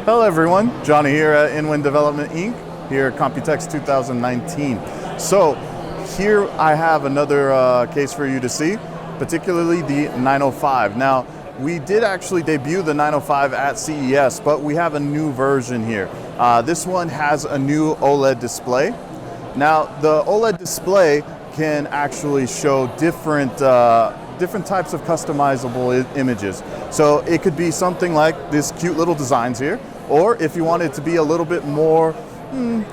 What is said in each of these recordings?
Hello everyone, Johnny here at InWin Development Inc. here at Computex 2019. So here I have another case for you to see, particularly the 905. Now we did actually debut the 905 at CES, but we have a new version here. This one has a new OLED display. Now the OLED display can actually show different types of customizable images. So it could be something like this cute little designs here, or if you want it to be a little bit more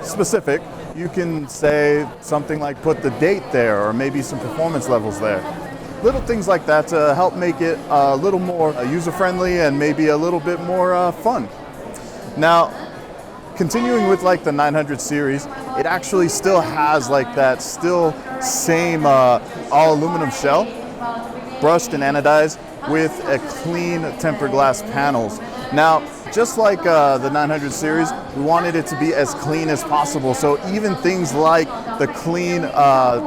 specific, you can say something like put the date there, or maybe some performance levels there. Little things like that to help make it a little more user-friendly and maybe a little bit more fun. Now, continuing with like the 900 series, it actually still has like that same all aluminum shell, brushed and anodized with a clean tempered glass panels. Now, just like the 900 series, we wanted it to be as clean as possible. So even things like the clean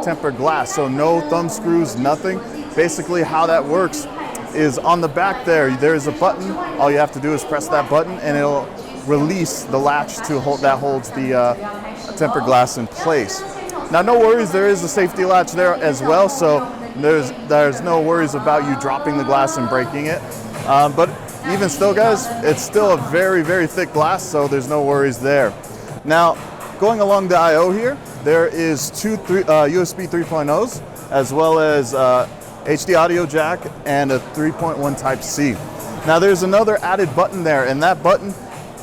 tempered glass, so no thumb screws, nothing. Basically how that works is on the back there's a button. All you have to do is press that button and it'll release the latch that holds the tempered glass in place. Now no worries, there is a safety latch there as well, so there's no worries about you dropping the glass and breaking it. But even still guys, it's still a very, very thick glass, so there's no worries there. Now, going along the I/O here, there is two USB 3.0s, as well as HD audio jack and a 3.1 Type-C. Now there's another added button there, and that button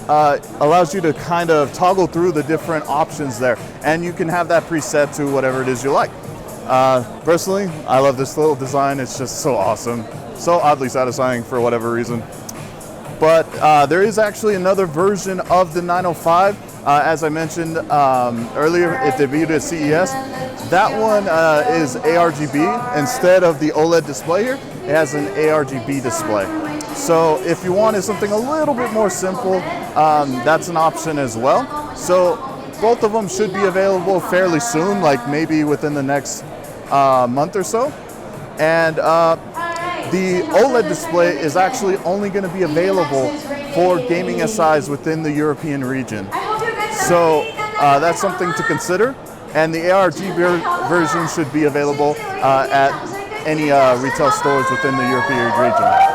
allows you to kind of toggle through the different options there, and you can have that preset to whatever it is you like. Personally, I love this little design. It's just so awesome, so oddly satisfying for whatever reason. But there is actually another version of the 905. As I mentioned earlier, it debuted at CES. That one is ARGB. Instead of the OLED display here, it has an ARGB display. So if you wanted something a little bit more simple, that's an option as well. So both of them should be available fairly soon, like maybe within the next month or so. And the OLED display is actually only going to be available for gaming SIs within the European region. So that's something to consider. And the ARGB version should be available at any retail stores within the European region.